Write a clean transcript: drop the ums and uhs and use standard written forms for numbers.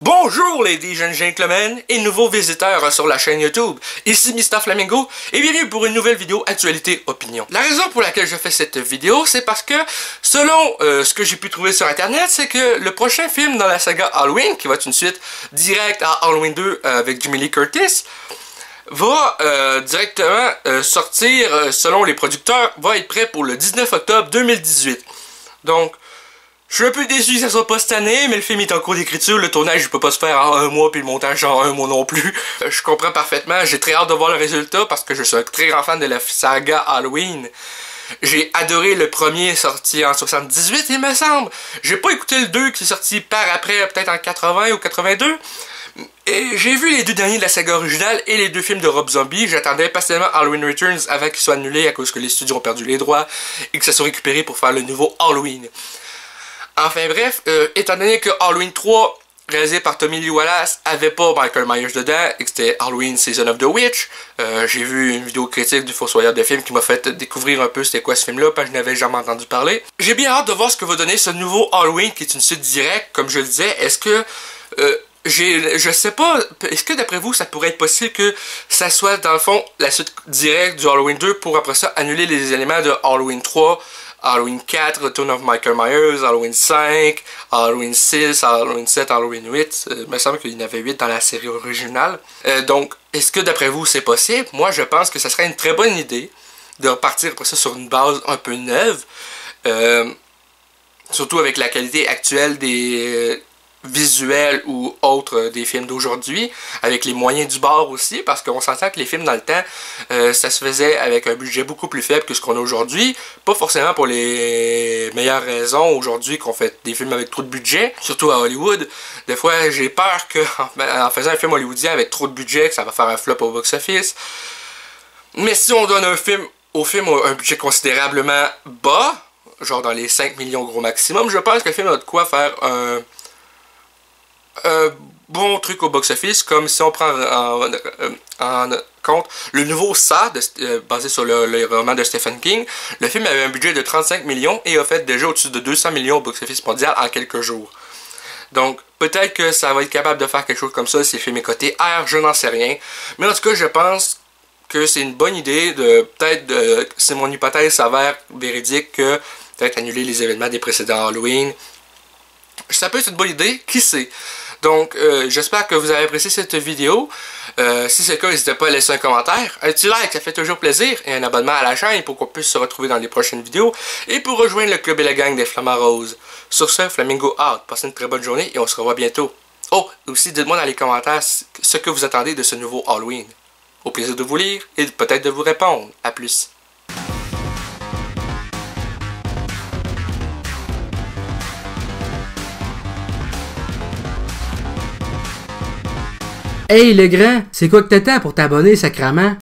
Bonjour ladies and gentlemen et nouveaux visiteurs sur la chaîne YouTube, ici Mr Flamingo et bienvenue pour une nouvelle vidéo actualité opinion. La raison pour laquelle je fais cette vidéo, c'est parce que selon ce que j'ai pu trouver sur internet, c'est que le prochain film dans la saga Halloween, qui va être une suite directe à Halloween 2 avec Jamie Lee Curtis, va directement sortir, selon les producteurs, va être prêt pour le 19 octobre 2018. Donc, je suis un peu déçu que ça soit pas cette année, mais le film est en cours d'écriture, le tournage il peut pas se faire en un mois, puis le montage en un mois non plus. Je comprends parfaitement, j'ai très hâte de voir le résultat parce que je suis un très grand fan de la saga Halloween. J'ai adoré le premier sorti en 78, il me semble. J'ai pas écouté le 2 qui est sorti par après, peut-être en 80 ou 82. Et j'ai vu les deux derniers de la saga originale et les deux films de Rob Zombie. J'attendais patiemment Halloween Returns avant qu'il soit annulé à cause que les studios ont perdu les droits et que ça soit récupéré pour faire le nouveau Halloween. Enfin bref, étant donné que Halloween 3, réalisé par Tommy Lee Wallace, avait pas Michael Myers dedans, et que c'était Halloween Season of the Witch, j'ai vu une vidéo critique du Fossoyeur de film qui m'a fait découvrir un peu c'était quoi ce film-là, parce que je n'avais jamais entendu parler. J'ai bien hâte de voir ce que va donner ce nouveau Halloween, qui est une suite directe, comme je le disais. Est-ce que... je sais pas, est-ce que d'après vous ça pourrait être possible que ça soit dans le fond la suite directe du Halloween 2 pour après ça annuler les éléments de Halloween 3, Halloween 4, Return of Michael Myers, Halloween 5, Halloween 6, Halloween 7, Halloween 8, il me semble qu'il y en avait 8 dans la série originale. Donc, est-ce que d'après vous c'est possible? Moi je pense que ça serait une très bonne idée de repartir après ça sur une base un peu neuve, surtout avec la qualité actuelle des... visuels ou autres des films d'aujourd'hui, avec les moyens du bord aussi, parce qu'on s'entend que les films dans le temps, ça se faisait avec un budget beaucoup plus faible que ce qu'on a aujourd'hui, pas forcément pour les meilleures raisons aujourd'hui qu'on fait des films avec trop de budget, surtout à Hollywood. Des fois j'ai peur que en faisant un film hollywoodien avec trop de budget, que ça va faire un flop au box-office. Mais si on donne au film un budget considérablement bas, genre dans les 5 millions gros maximum, je pense que le film a de quoi faire un bon truc au box-office, comme si on prend en compte le nouveau Saw, basé sur le roman de Stephen King. Le film avait un budget de 35 millions et a fait déjà au-dessus de 200 millions au box-office mondial en quelques jours. Donc, peut-être que ça va être capable de faire quelque chose comme ça si le film est coté R, je n'en sais rien. Mais en tout cas, je pense que c'est une bonne idée de, peut-être, si mon hypothèse s'avère véridique, que peut-être annuler les événements des précédents Halloween. Ça peut être une bonne idée, qui sait. Donc, j'espère que vous avez apprécié cette vidéo. Si c'est le cas, n'hésitez pas à laisser un commentaire. Un petit like, ça fait toujours plaisir. Et un abonnement à la chaîne pour qu'on puisse se retrouver dans les prochaines vidéos. Et pour rejoindre le club et la gang des Flamants Roses. Sur ce, Flamingo out. Passez une très bonne journée et on se revoit bientôt. Oh, aussi, dites-moi dans les commentaires ce que vous attendez de ce nouveau Halloween. Au plaisir de vous lire et peut-être de vous répondre. À plus. Hey le grand, c'est quoi que t'attends pour t'abonner, sacrament?